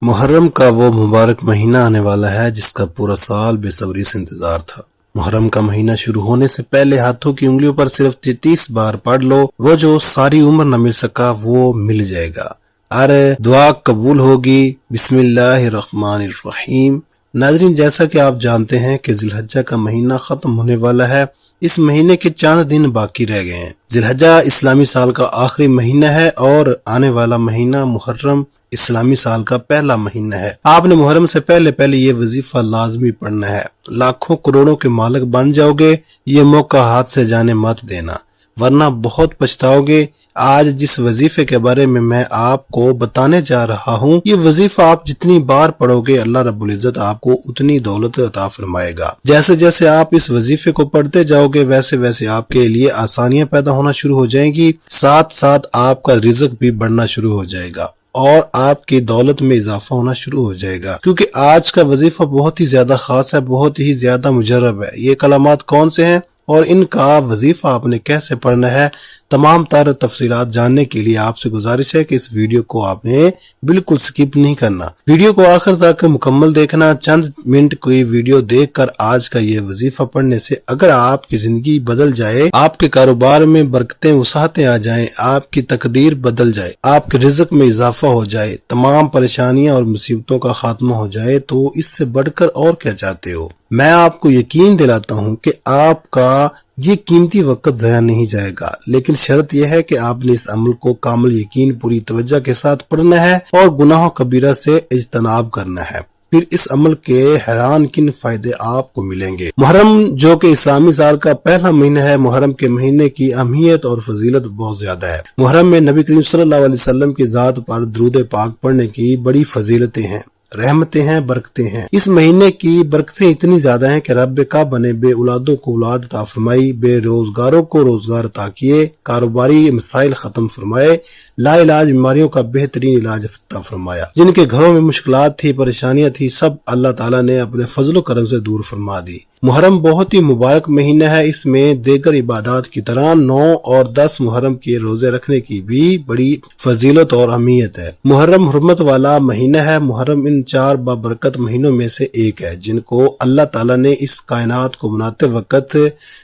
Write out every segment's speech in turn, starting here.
محرم کا وہ مبارک مہینہ آنے والا ہے جس کا پورا سال بے صبری سے انتظار تھا۔ محرم کا مہینہ شروع ہونے سے پہلے ہاتھوں کی انگلیوں پر صرف 33 بار پڑھ لو، وہ جو ساری عمر نہ مل سکا وہ مل جائے گا، ارے دعا قبول ہوگی۔ بسم اللہ الرحمن الرحیم۔ ناظرین، جیسا کہ آپ جانتے ہیں کہ ذی الحجہ کا مہینہ ختم ہونے والا ہے۔ اس مہینے کے چند دن باقی رہ گئے ہیں۔ ذی الحجہ اسلامی سال کا آخری مہینہ ہے اور آنے والا مہینہ محرم اسلامی سال کا پہلا مہینہ ہے۔ آپ نے محرم سے پہلے یہ وظیفہ لازمی پڑھنا ہے۔ لاکھوں کروڑوں کے مالک بن جاؤ گے، یہ موقع ہاتھ سے جانے مت دینا، ورنہ بہت پچھتاؤ گے۔ آج جس وظیفے کے بارے میں آپ کو بتانے جا رہا ہوں، یہ وظیفہ آپ جتنی بار پڑھو گے اللہ رب العزت آپ کو اتنی دولت عطا فرمائے گا۔ جیسے جیسے آپ اس وظیفے کو پڑھتے جاؤ گے ویسے ویسے آپ کے لیے آسانیاں پیدا ہونا شروع ہو جائیں گی، ساتھ ساتھ آپ کا رزق بھی بڑھنا شروع ہو جائے گا اور آپ کی دولت میں اضافہ ہونا شروع ہو جائے گا، کیونکہ آج کا وظیفہ بہت ہی زیادہ خاص ہے، بہت ہی زیادہ مجرب ہے۔ یہ کلمات کون سے ہیں اور ان کا وظیفہ آپ نے کیسے پڑھنا ہے، تمام تر تفصیلات جاننے کے لیے آپ سے گزارش ہے کہ اس ویڈیو کو آپ نے بالکل سکپ نہیں کرنا، ویڈیو کو آخر تک مکمل دیکھنا۔ چند منٹ کوئی ویڈیو دیکھ کر آج کا یہ وظیفہ پڑھنے سے اگر آپ کی زندگی بدل جائے، آپ کے کاروبار میں برکتیں وسعتیں آ جائیں، آپ کی تقدیر بدل جائے، آپ کے رزق میں اضافہ ہو جائے، تمام پریشانیاں اور مصیبتوں کا خاتمہ ہو جائے، تو اس سے بڑھ کر اور کیا چاہتے ہو؟ میں آپ کو یقین دلاتا ہوں کہ آپ کا یہ قیمتی وقت ضائع نہیں جائے گا، لیکن شرط یہ ہے کہ آپ نے اس عمل کو کامل یقین پوری توجہ کے ساتھ پڑھنا ہے اور گناہ کبیرہ سے اجتناب کرنا ہے۔ پھر اس عمل کے حیران کن فائدے آپ کو ملیں گے۔ محرم جو کہ اسلامی سال کا پہلا مہینہ ہے، محرم کے مہینے کی اہمیت اور فضیلت بہت زیادہ ہے۔ محرم میں نبی کریم صلی اللہ علیہ وسلم کی ذات پر درود پاک پڑھنے کی بڑی فضیلتیں ہیں، رحمتیں ہیں، برکتیں ہیں۔ اس مہینے کی برکتیں اتنی زیادہ ہیں کہ رب کعبہ نے بے اولادوں کو اولاد عطا فرمائی، بے روزگاروں کو روزگار عطا کیے، کاروباری مسائل ختم فرمائے، لا علاج بیماریوں کا بہترین علاج عطا فرمایا۔ جن کے گھروں میں مشکلات تھی، پریشانیاں تھی، سب اللہ تعالیٰ نے اپنے فضل و کرم سے دور فرما دی۔ محرم بہت ہی مبارک مہینہ ہے۔ اس میں دیگر عبادات کی طرح 9 اور 10 محرم کے روزے رکھنے کی بھی بڑی فضیلت اور اہمیت ہے۔ محرم حرمت والا مہینہ ہے۔ محرم ان 4 بابرکت مہینوں میں سے ایک ہے جن کو اللہ تعالیٰ نے اس کائنات کو بناتے وقت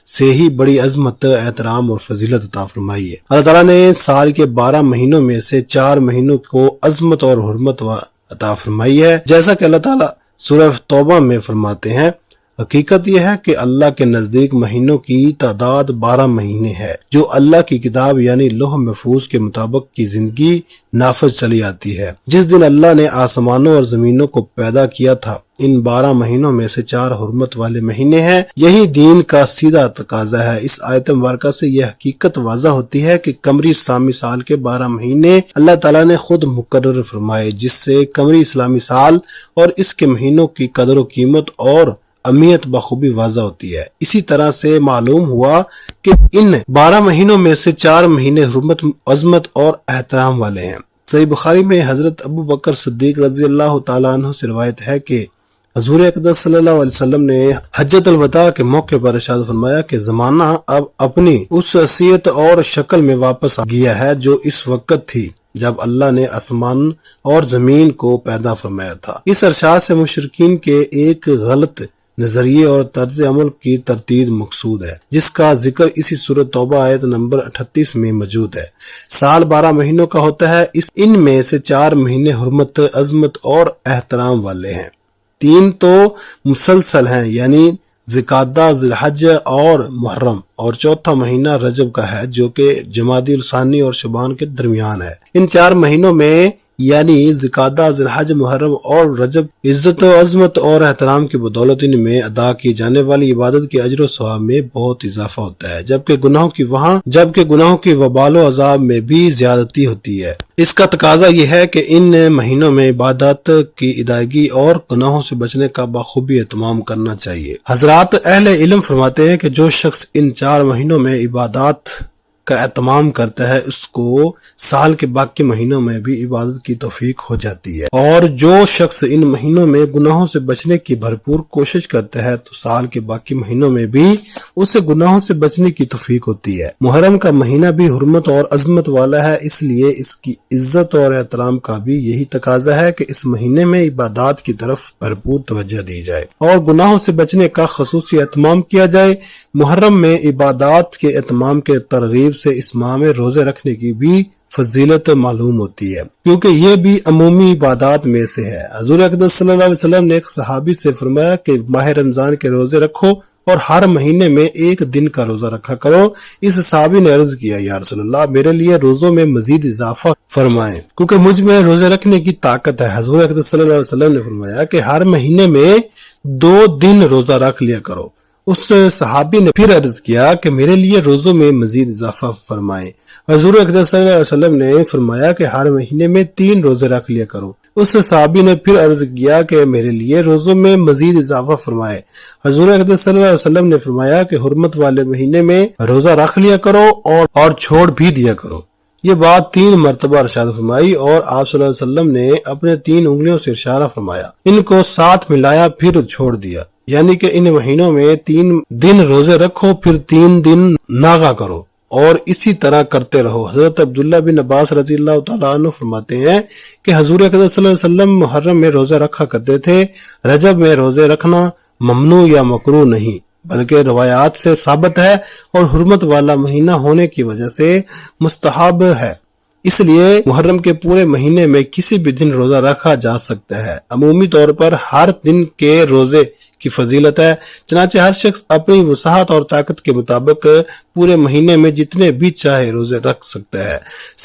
سے ہی بڑی عظمت، احترام اور فضیلت عطا فرمائی ہے۔ اللہ تعالیٰ نے سال کے 12 مہینوں میں سے 4 مہینوں کو عظمت اور حرمت عطا فرمائی ہے، جیسا کہ اللہ تعالیٰ سورہ توبہ میں فرماتے ہیں۔ حقیقت یہ ہے کہ اللہ کے نزدیک مہینوں کی تعداد 12 مہینے ہے، جو اللہ کی کتاب یعنی لوح محفوظ کے مطابق کی زندگی نافذ چلی آتی ہے۔ جس دن اللہ نے آسمانوں اور زمینوں کو پیدا کیا تھا، ان 12 مہینوں میں سے 4 حرمت والے مہینے ہیں۔ یہی دین کا سیدھا تقاضا ہے۔ اس آیت مبارکہ سے یہ حقیقت واضح ہوتی ہے کہ قمری اسلامی سال کے 12 مہینے اللہ تعالیٰ نے خود مقرر فرمائے، جس سے قمری اسلامی سال اور اس کے مہینوں کی قدر و قیمت اور اہمیت بخوبی واضح ہوتی ہے۔ اسی طرح سے معلوم ہوا کہ ان 12 مہینوں میں سے 4 مہینے حرمت، عظمت اور احترام والے ہیں۔ صحیح بخاری میں حضرت ابو بکر صدیق رضی اللہ تعالیٰ عنہ سے روایت ہے کہ حضور اقدس صلی اللہ علیہ وسلم نے حجۃ الوداع کے موقع پر ارشاد فرمایا کہ زمانہ اب اپنی اس حیثیت اور شکل میں واپس آ گیا ہے جو اس وقت تھی جب اللہ نے آسمان اور زمین کو پیدا فرمایا تھا۔ اس ارشاد سے مشرکین کے ایک غلط نظریے اور طرز عمل کی تردید مقصود ہے، جس کا ذکر اسی سورۃ توبہ آیت نمبر 38 میں موجود ہے۔ سال 12 مہینوں کا ہوتا ہے، ان میں سے 4 مہینے حرمت، عظمت اور احترام والے ہیں، 3 تو مسلسل ہیں یعنی ذوالقعدہ، ذی الحجہ اور محرم، اور چوتھا مہینہ رجب کا ہے جو کہ جمادی الثانی اور شعبان کے درمیان ہے۔ ان 4 مہینوں میں یعنی ذوالقعدہ، ذی الحجہ، محرم اور رجب عزت و عظمت اور احترام کی بدولت ان میں ادا کی جانے والی عبادت کے اجر و ثواب میں بہت اضافہ ہوتا ہے، جبکہ گناہوں کی وبال و عذاب میں بھی زیادتی ہوتی ہے۔ اس کا تقاضا یہ ہے کہ ان مہینوں میں عبادات کی ادائیگی اور گناہوں سے بچنے کا بخوبی اہتمام کرنا چاہیے۔ حضرات اہل علم فرماتے ہیں کہ جو شخص ان 4 مہینوں میں عبادات کا اہتمام کرتا ہے اس کو سال کے باقی مہینوں میں بھی عبادت کی توفیق ہو جاتی ہے، اور جو شخص ان مہینوں میں گناہوں سے بچنے کی بھرپور کوشش کرتا ہے تو سال کے باقی مہینوں میں بھی اسے گناہوں سے بچنے کی توفیق ہوتی ہے۔ محرم کا مہینہ بھی حرمت اور عظمت والا ہے، اس لیے اس کی عزت اور احترام کا بھی یہی تقاضا ہے کہ اس مہینے میں عبادات کی طرف بھرپور توجہ دی جائے اور گناہوں سے بچنے کا خصوصی اہتمام کیا جائے۔ محرم میں عبادات کے اہتمام کے ترغیب سے اس ماہ میں روزے رکھنے کی بھی فضیلت معلوم ہوتی ہے، کیونکہ یہ بھی عمومی عبادات میں سے ہے۔ حضور اقدس صلی اللہ علیہ وسلم نے ایک صحابی سے فرمایا کہ ماہ رمضان کے روزے رکھو اور ہر مہینے میں ایک دن کا روزہ رکھا کرو۔ اس صحابی نے عرض کیا، یا رسول اللہ، میرے لیے روزوں میں مزید اضافہ فرمائیں کیونکہ مجھ میں روزے رکھنے کی طاقت ہے۔ حضور اقدس صلی اللہ علیہ وسلم نے فرمایا کہ ہر مہینے میں 2 دن روزہ رکھ لیا کرو۔ اس صحابی نے پھر عرض کیا کہ میرے لیے روزوں میں مزید اضافہ فرمائیں۔ حضور اقدس صلی اللہ علیہ وسلم نے فرمایا کہ ہر مہینے میں 3 روزے رکھ لیا کرو۔ اس صحابی نے پھر عرض کیا کہ میرے لیے روزوں میں مزید اضافہ فرمائے۔ حضور اقدس صلی اللہ علیہ وسلم نے فرمایا کہ حرمت والے مہینے میں روزہ رکھ لیا کرو اور چھوڑ بھی دیا کرو۔ یہ بات 3 مرتبہ ارشاد فرمائی اور آپ صلی اللہ علیہ وسلم نے اپنے 3 انگلیوں سے اشارہ فرمایا، ان کو ساتھ ملایا پھر چھوڑ دیا، یعنی کہ ان مہینوں میں 3 دن روزے رکھو پھر 3 دن ناغا کرو اور اسی طرح کرتے رہو۔ حضرت عبداللہ بن عباس رضی اللہ تعالیٰ عنہ فرماتے ہیں کہ حضور اقدس صلی اللہ علیہ وسلم محرم میں روزہ رکھا کرتے تھے۔ رجب میں روزے رکھنا ممنوع یا مکروہ نہیں بلکہ روایات سے ثابت ہے اور حرمت والا مہینہ ہونے کی وجہ سے مستحب ہے، اس لیے محرم کے پورے مہینے میں کسی بھی دن روزہ رکھا جا سکتا ہے۔ عمومی طور پر ہر دن کے روزے کی فضیلت ہے، چنانچہ ہر شخص اپنی وسعت اور طاقت کے مطابق پورے مہینے میں جتنے بھی چاہے روزے رکھ سکتا ہے۔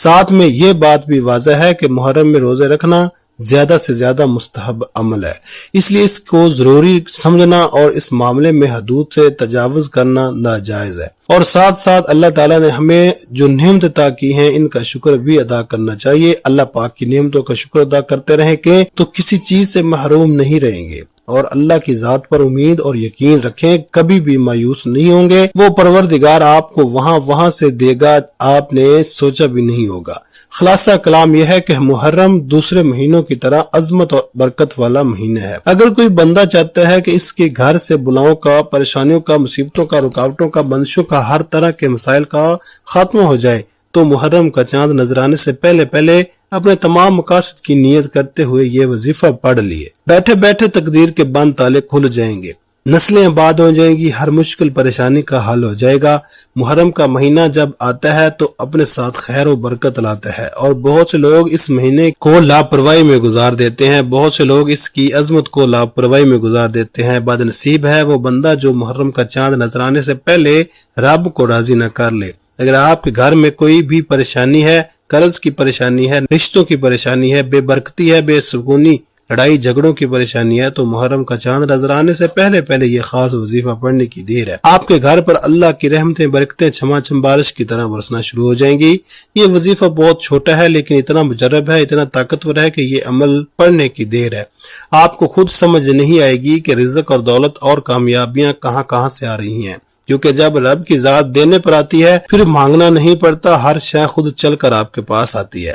ساتھ میں یہ بات بھی واضح ہے کہ محرم میں روزے رکھنا زیادہ سے زیادہ مستحب عمل ہے، اس لیے اس کو ضروری سمجھنا اور اس معاملے میں حدود سے تجاوز کرنا ناجائز ہے۔ اور ساتھ ساتھ اللہ تعالیٰ نے ہمیں جو نعمت عطا کی ہیں ان کا شکر بھی ادا کرنا چاہیے۔ اللہ پاک کی نعمتوں کا شکر ادا کرتے رہیں کہ تو کسی چیز سے محروم نہیں رہیں گے، اور اللہ کی ذات پر امید اور یقین رکھیں، کبھی بھی مایوس نہیں ہوں گے۔ وہ پروردگار آپ کو وہاں سے دے گا آپ نے سوچا بھی نہیں ہوگا۔ خلاصہ کلام یہ ہے کہ محرم دوسرے مہینوں کی طرح عظمت اور برکت والا مہینہ ہے۔ اگر کوئی بندہ چاہتا ہے کہ اس کے گھر سے بلاؤں کا، پریشانیوں کا، مصیبتوں کا، رکاوٹوں کا، بندشوں کا، ہر طرح کے مسائل کا خاتمہ ہو جائے تو محرم کا چاند نظر آنے سے پہلے اپنے تمام مقاصد کی نیت کرتے ہوئے یہ وظیفہ پڑھ لیے۔ بیٹھے بیٹھے تقدیر کے بند تالے کھل جائیں گے، نسلیں آباد ہو جائیں گی، ہر مشکل پریشانی کا حل ہو جائے گا۔ محرم کا مہینہ جب آتا ہے تو اپنے ساتھ خیر و برکت لاتا ہے، اور بہت سے لوگ اس مہینے کو لاپرواہی میں گزار دیتے ہیں، بہت سے لوگ اس کی عظمت کو لاپرواہی میں گزار دیتے ہیں۔ بد نصیب ہے وہ بندہ جو محرم کا چاند نظر آنے سے پہلے رب کو راضی نہ کر لے۔ اگر آپ کے گھر میں کوئی بھی پریشانی ہے، قرض کی پریشانی ہے، رشتوں کی پریشانی ہے، بے برکتی ہے، بے سکونی، لڑائی جھگڑوں کی پریشانی ہے، تو محرم کا چاند نظر آنے سے پہلے یہ خاص وظیفہ پڑھنے کی دیر ہے۔ آپ کے گھر پر اللہ کی رحمتیں، برکتیں چھما بارش کی طرح برسنا شروع ہو جائیں گی۔ یہ وظیفہ بہت چھوٹا ہے لیکن اتنا مجرب ہے، اتنا طاقتور ہے کہ یہ عمل پڑھنے کی دیر ہے۔ آپ کو خود سمجھ نہیں آئے گی کہ رزق اور دولت اور کامیابیاں کہاں سے آ رہی ہیں، کیونکہ جب رب کی ذات دینے پر آتی ہے پھر مانگنا نہیں پڑتا، ہر شے خود چل کر آپ کے پاس آتی ہے۔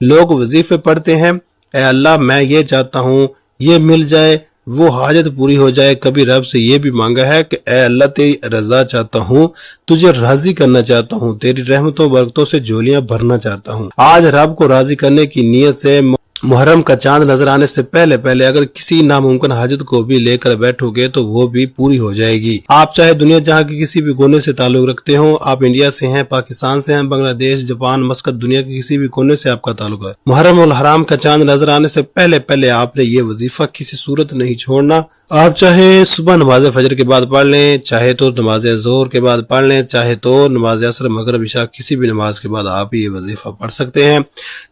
لوگ وظیفے پڑھتے ہیں، اے اللہ میں یہ چاہتا ہوں یہ مل جائے، وہ حاجت پوری ہو جائے۔ کبھی رب سے یہ بھی مانگا ہے کہ اے اللہ تیری رضا چاہتا ہوں، تجھے راضی کرنا چاہتا ہوں، تیری رحمتوں برکتوں سے جھولیاں بھرنا چاہتا ہوں۔ آج رب کو راضی کرنے کی نیت سے محرم کا چاند نظر آنے سے پہلے اگر کسی ناممکن حاجت کو بھی لے کر بیٹھو گے تو وہ بھی پوری ہو جائے گی۔ آپ چاہے دنیا جہاں کے کسی بھی کونے سے تعلق رکھتے ہوں، آپ انڈیا سے ہیں، پاکستان سے ہیں، بنگلہ دیش، جاپان، مسقط، دنیا کے کسی بھی کونے سے آپ کا تعلق ہے، محرم الحرام کا چاند نظر آنے سے پہلے آپ نے یہ وظیفہ کسی صورت نہیں چھوڑنا۔ آپ چاہے صبح نماز فجر کے بعد پڑھ لیں، چاہے تو نماز ظہر کے بعد پڑھ لیں، چاہے تو نماز عصر، مغرب، عشاء، کسی بھی نماز کے بعد آپ یہ وظیفہ پڑھ سکتے ہیں۔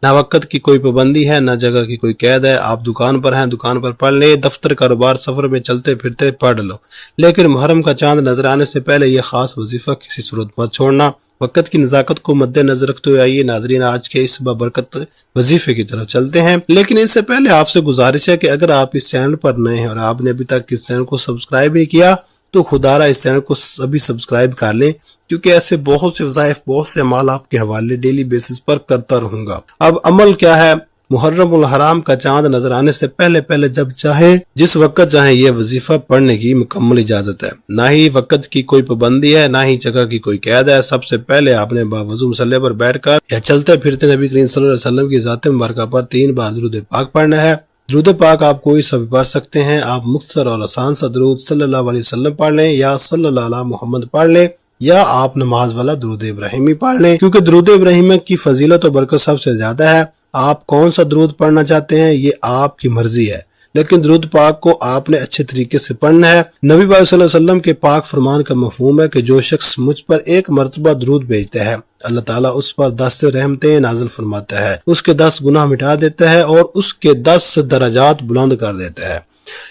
نہ وقت کی کوئی پابندی ہے، نہ جگہ کی کوئی قید ہے۔ آپ دکان پر ہیں، دکان پر پڑھ لیں، دفتر، کاروبار، سفر میں چلتے پھرتے پڑھ لو، لیکن محرم کا چاند نظر آنے سے پہلے یہ خاص وظیفہ کسی صورت مت چھوڑنا۔ وقت کی نزاکت کو مد نظر رکھتے ہوئے آئیے ناظرین آج کے اس بابرکت وظیفے کی طرف چلتے ہیں، لیکن اس سے پہلے آپ سے گزارش ہے کہ اگر آپ اس چینل پر نئے ہیں اور آپ نے ابھی تک اس چینل کو سبسکرائب نہیں کیا تو خدارا اس چینل کو ابھی سبسکرائب کر لیں، کیونکہ ایسے بہت سے وظائف، بہت سے اعمال آپ کے حوالے ڈیلی بیسس پر کرتا رہوں گا۔ اب عمل کیا ہے؟ محرم الحرام کا چاند نظر آنے سے پہلے جب چاہے، جس وقت چاہے یہ وظیفہ پڑھنے کی مکمل اجازت ہے۔ نہ ہی وقت کی کوئی پابندی ہے، نہ ہی جگہ کی کوئی قید ہے۔ سب سے پہلے آپ نے باوضو مصلی پر بیٹھ کر یا چلتے پھرتے نبی کریم صلی اللہ علیہ وسلم کی ذات مبارکہ پر 3 بار درود پاک پڑھنا ہے۔ درود پاک آپ کوئی سا بھی پڑھ سکتے ہیں۔ آپ مختصر اور آسان سا درود صلی اللہ علیہ وسلم پڑھ لیں، یا صلی اللہ علیہ محمد پڑھ لیں، یا آپ نماز والا درود ابراہیمی پڑھ لیں، کیونکہ درود ابراہیمی کی فضیلت و برکت سب سے زیادہ ہے۔ آپ کون سا درود پڑھنا چاہتے ہیں یہ آپ کی مرضی ہے، لیکن درود پاک کو آپ نے اچھے طریقے سے پڑھنا ہے۔ نبی پاک صلی اللہ علیہ وسلم کے پاک فرمان کا مفہوم ہے کہ جو شخص مجھ پر 1 مرتبہ درود بھیجتا ہے، اللہ تعالیٰ اس پر 10 رحمتیں نازل فرماتا ہے، اس کے 10 گناہ مٹا دیتا ہے اور اس کے 10 درجات بلند کر دیتا ہے۔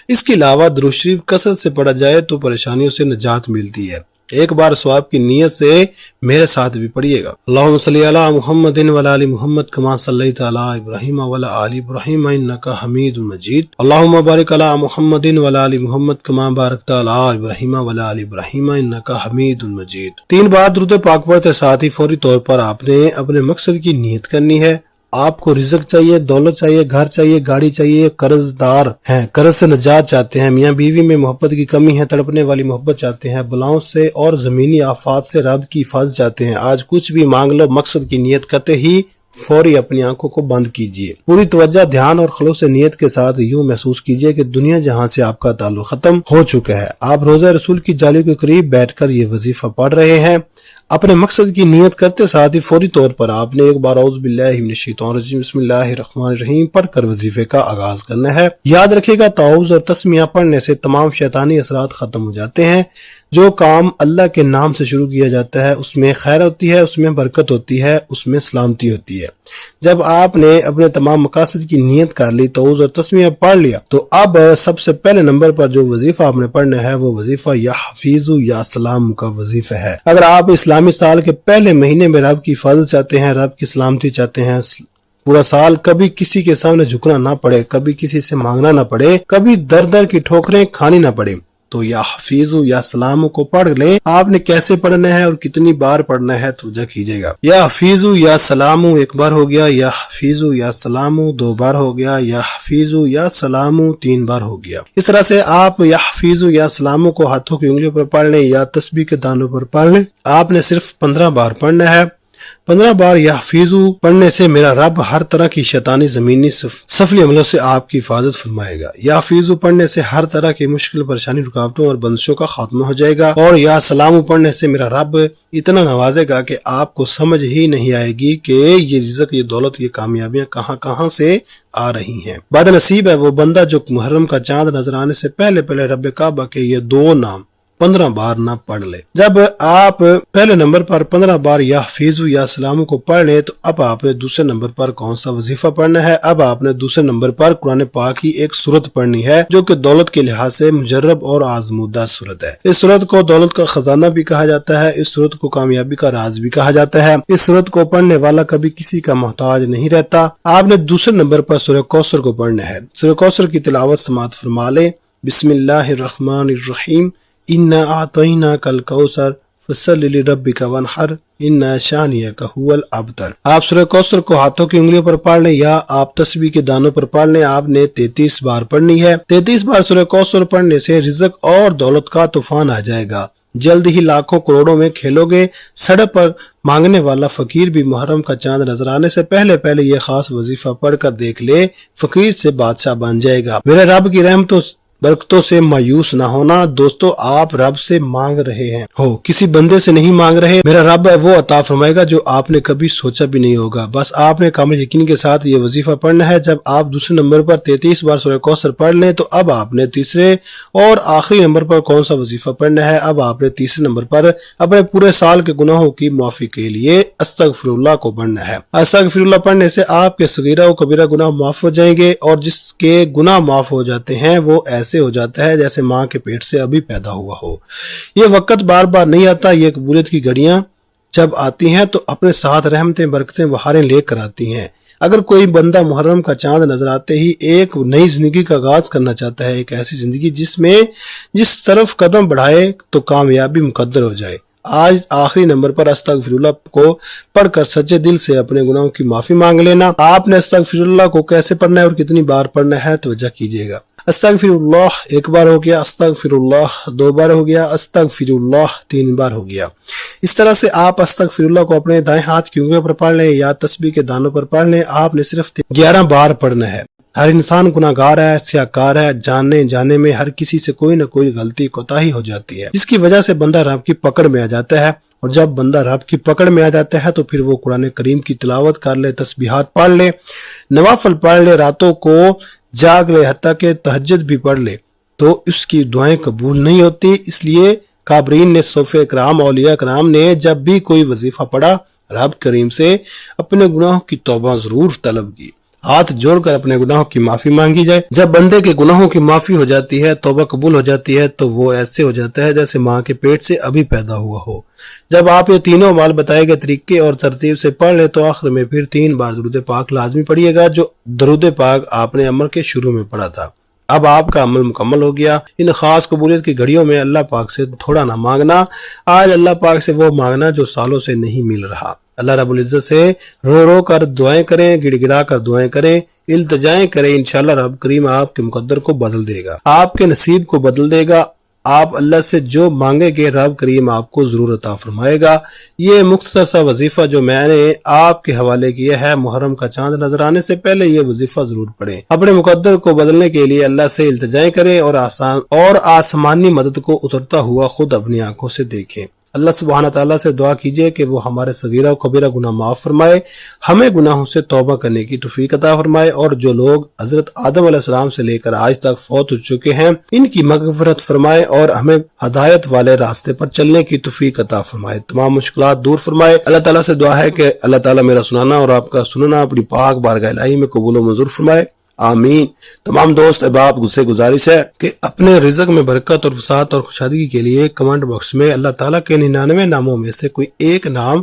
اس کے علاوہ درود شریف کثرت سے پڑھا جائے تو پریشانیوں سے نجات ملتی ہے۔ ایک بار ثواب کی نیت سے میرے ساتھ بھی پڑھیے گا۔ اللہم صلی علی محمد وعلی آل محمد کما صلیت علی ابراہیم وعلی آل ابراہیم انک حمید مجید۔ اللہم بارک علی محمد وعلی آل محمد کما بارکت علی ابراہیم وعلی آل ابراہیم انک حمید مجید۔ 3 بار درود پاک پڑھتے ساتھ ہی فوری طور پر آپ نے اپنے مقصد کی نیت کرنی ہے۔ آپ کو رزق چاہیے، دولت چاہیے، گھر چاہیے، گاڑی چاہیے، قرض دار ہیں، قرض سے نجات چاہتے ہیں، میاں بیوی میں محبت کی کمی ہے، تڑپنے والی محبت چاہتے ہیں، بلاؤں سے اور زمینی آفات سے رب کی حفاظت چاہتے ہیں۔ آج کچھ بھی مانگ لو، مقصد کی نیت کرتے ہی فوری اپنی آنکھوں کو بند کیجئے، پوری توجہ، دھیان اور خلوص نیت کے ساتھ یوں محسوس کیجئے کہ دنیا جہاں سے آپ کا تعلق ختم ہو چکا ہے۔ آپ روضہ رسول کی جالی کے قریب بیٹھ کر یہ وظیفہ پڑھ رہے ہیں۔ اپنے مقصد کی نیت کرتے ساتھ ہی فوری طور پر آپ نے ایک بار اعوذ باللہ من الشیطان الرجیم بسم اللہ الرحمن الرحیم پڑھ کر وظیفے کا آغاز کرنا ہے۔ یاد رکھے گا تعوذ اور تسمیہ پڑھنے سے تمام شیطانی اثرات ختم ہو جاتے ہیں۔ جو کام اللہ کے نام سے شروع کیا جاتا ہے اس میں خیر ہوتی ہے، اس میں برکت ہوتی ہے، اس میں سلامتی ہوتی ہے۔ جب آپ نے اپنے تمام مقاصد کی نیت کر لی، تعوذ اور تسمیہ پڑھ لیا، تو اب سب سے پہلے نمبر پر جو وظیفہ آپ نے پڑھنا ہے وہ وظیفہ یا حفیظ یا سلام کا وظیفہ ہے۔ اگر آپ اسلامی سال کے پہلے مہینے میں رب کی حفاظت چاہتے ہیں، رب کی سلامتی چاہتے ہیں، پورا سال کبھی کسی کے سامنے جھکنا نہ پڑے، کبھی کسی سے مانگنا نہ پڑے، کبھی در در کی ٹھوکریں کھانی نہ پڑے، تو یا حفیظ یا سلام کو پڑھ لیں۔ آپ نے کیسے پڑھنا ہے اور کتنی بار پڑھنا ہے توجہ کیجئے گا۔ یا حفیظ یا سلام 1 بار ہو گیا، یا حفیظ یا سلام 2 بار ہو گیا، یا حفیظ یا سلام 3 بار ہو گیا۔ اس طرح سے آپ یا حفیظ یا سلام کو ہاتھوں کی انگلیوں پر پڑھ لیں یا تسبیح کے دانوں پر پڑھ لیں۔ آپ نے صرف 15 بار پڑھنا ہے۔ 15 بار یا حفیظ پڑھنے سے میرا رب ہر طرح کی شیطانی زمینی سفلی عملوں سے آپ کی حفاظت فرمائے گا۔ یا حفیظ پڑھنے سے ہر طرح کی مشکل، پریشانی، رکاوٹوں اور بندشوں کا خاتمہ ہو جائے گا۔ اور یا سلام پڑھنے سے میرا رب اتنا نوازے گا کہ آپ کو سمجھ ہی نہیں آئے گی کہ یہ رزق، یہ دولت، یہ کامیابیاں کہاں سے آ رہی ہیں۔ بد نصیب ہے وہ بندہ جو محرم کا چاند نظر آنے سے پہلے رب کعبہ کے یہ 2 نام 15 بار نہ پڑھ لے۔ جب آپ پہلے نمبر پر 15 بار یا حفیظ یا سلام کو پڑھ لیں تو اب آپ نے دوسرے نمبر پر کون سا وظیفہ پڑھنا ہے؟ اب آپ نے دوسرے نمبر پر قرآن پاک کی ایک سورت پڑھنی ہے جو کہ دولت کے لحاظ سے مجرب اور آزمودہ سورت ہے۔ اس سورت کو دولت کا خزانہ بھی کہا جاتا ہے، اس سورت کو کامیابی کا راز بھی کہا جاتا ہے۔ اس سورت کو پڑھنے والا کبھی کسی کا محتاج نہیں رہتا۔ آپ نے دوسرے نمبر پر سورہ کوثر کو پڑھنا ہے۔ سورہ کوثر کی تلاوت سماعت فرما لیں۔ بسم اللہ الرحمن الرحیم انا اعطیناک الکوثر فصلی لربک وانحر ان شانئک هو الابتر۔ آپ سورہ کوثر کو ہاتھوں کی انگلیوں پر پڑھ لیں یا آپ تسبیح کے دانوں پر پڑھ لیں۔ آپ نے 33 بار پڑھنی ہے۔ 33 بار سورہ کوثر پڑھنے سے رزق اور دولت کا طوفان آ جائے گا۔ جلد ہی لاکھوں کروڑوں میں کھیلو گے۔ سڑک پر مانگنے والا فقیر بھی محرم کا چاند نظر آنے سے پہلے یہ خاص وظیفہ پڑھ کر دیکھ لے، فقیر سے بادشاہ بن جائے گا۔ میرے رب کی رحمتوں برکتوں سے مایوس نہ ہونا۔ دوستو آپ رب سے مانگ رہے ہیں ہو، کسی بندے سے نہیں مانگ رہے۔ میرا رب وہ عطا فرمائے گا جو آپ نے کبھی سوچا بھی نہیں ہوگا۔ بس آپ نے کامل یقین کے ساتھ یہ وظیفہ پڑھنا ہے۔ جب آپ دوسرے نمبر پر 33 بار سورہ کوثر پڑھ لیں تو اب آپ نے تیسرے اور آخری نمبر پر کون سا وظیفہ پڑھنا ہے؟ اب آپ نے تیسرے نمبر پر اپنے پورے سال کے گناہوں کی معافی کے لیے استغفر اللہ کو پڑھنا ہے۔ استغفر اللہ پڑھنے سے آپ کے صغیرہ و کبیرہ گناہ معاف ہو جائیں گے، اور جس کے گناہ معاف ہو جاتے ہیں وہ ایسے ہو جاتا ہے جیسے ماں کے پیٹ سے ابھی پیدا ہوا ہو۔ یہ وقت بار بار نہیں آتا، یہ قبولیت کی گھڑیاں جب آتی ہیں تو اپنے ساتھ رحمتیں، برکتیں، بہاریں لے کر آتی ہیں۔ اگر کوئی بندہ محرم کا چاند نظر آتے ہی ایک نئی زندگی کا آغاز کرنا چاہتا ہے، ایک ایسی زندگی جس طرف قدم بڑھائے تو کامیابی مقدر ہو جائے، آج آخری نمبر پر استغفر اللہ کو پڑھ کر سچے دل سے اپنے گناہوں کی معافی مانگ لینا۔ آپ نے استغفر اللہ کو کیسے پڑھنا ہے اور کتنی بار پڑھنا ہے توجہ کیجیے گا۔ استغفر اللہ ایک بار ہو گیا، استغفر اللہ دو بار ہو گیا، استغفر اللہ تین بار ہو گیا۔ اس طرح سے آپ استغفر اللہ کو اپنے دائیں ہاتھ کی انگلیوں پر پڑھ لیں یا تسبیح کے دانوں پر پڑھ لیں۔ آپ نے صرف 11 بار پڑھنا ہے۔ ہر انسان گناہگار ہے، سیاہکار ہے، جاننے میں ہر کسی سے کوئی نہ کوئی غلطی کوتاہی ہو جاتی ہے، جس کی وجہ سے بندہ رب کی پکڑ میں آ جاتا ہے، اور جب بندہ رب کی پکڑ میں آ جاتا ہے تو پھر وہ قرآن کریم کی تلاوت کر لے، تسبیحات پڑھ لے، نوافل پڑھ لے، راتوں کو جاگ لے، حتیٰ کہ تہجد بھی پڑھ لے تو اس کی دعائیں قبول نہیں ہوتی۔ اس لیے کابرین نے، صوفے کرام، اولیاء کرام نے جب بھی کوئی وظیفہ پڑھا رب کریم سے اپنے گناہوں کی توبہ ضرور طلب کی، ہاتھ جوڑ کر اپنے گناہوں کی معافی مانگی جائے۔ جب بندے کے گناہوں کی معافی ہو جاتی ہے، توبہ قبول ہو جاتی ہے، تو وہ ایسے ہو جاتا ہے جیسے ماں کے پیٹ سے ابھی پیدا ہوا ہو۔ جب آپ یہ تینوں اعمال بتائے گئے طریقے اور ترتیب سے پڑھ لیں تو آخر میں پھر 3 بار درود پاک لازمی پڑھیے گا، جو درود پاک آپ نے عمل کے شروع میں پڑھا تھا۔ اب آپ کا عمل مکمل ہو گیا۔ ان خاص قبولیت کی گھڑیوں میں اللہ پاک سے تھوڑا نہ مانگنا، آج اللہ پاک سے وہ مانگنا جو سالوں سے نہیں مل رہا۔ اللہ رب العزت سے رو رو کر دعائیں کریں، گڑ گڑا کر دعائیں کریں، التجائیں کریں، انشاءاللہ رب کریم آپ کے مقدر کو بدل دے گا، آپ کے نصیب کو بدل دے گا۔ آپ اللہ سے جو مانگیں گے رب کریم آپ کو ضرور عطا فرمائے گا۔ یہ مختصر سا وظیفہ جو میں نے آپ کے حوالے کیا ہے، محرم کا چاند نظر آنے سے پہلے یہ وظیفہ ضرور پڑھیں۔ اپنے مقدر کو بدلنے کے لیے اللہ سے التجائیں کریں اور آسمانی مدد کو اترتا ہوا خود اپنی آنکھوں سے دیکھیں۔ اللہ سبحانہ تعالیٰ سے دعا کیجئے کہ وہ ہمارے صغیرہ و کبیرہ گناہ معاف فرمائے، ہمیں گناہوں سے توبہ کرنے کی توفیق عطا فرمائے، اور جو لوگ حضرت آدم علیہ السلام سے لے کر آج تک فوت ہو چکے ہیں ان کی مغفرت فرمائے اور ہمیں ہدایت والے راستے پر چلنے کی توفیق عطا فرمائے، تمام مشکلات دور فرمائے۔ اللہ تعالیٰ سے دعا ہے کہ اللہ تعالیٰ میرا سنانا اور آپ کا سننا اپنی پاک بارگاہ الہی میں قبول و منظور فرمائے، آمین۔ تمام دوست احباب سے گزارش ہے کہ اپنے رزق میں برکت اور وسعت اور خوشحالی کے لیے کمنٹ باکس میں اللہ تعالیٰ کے 99 ناموں میں سے کوئی ایک نام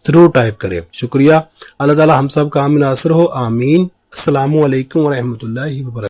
ضرور ٹائپ کرے۔ شکریہ۔ اللہ تعالیٰ ہم سب کا آمین ناصر ہو، آمین۔ السلام علیکم ورحمۃ اللہ وبرکاتہ۔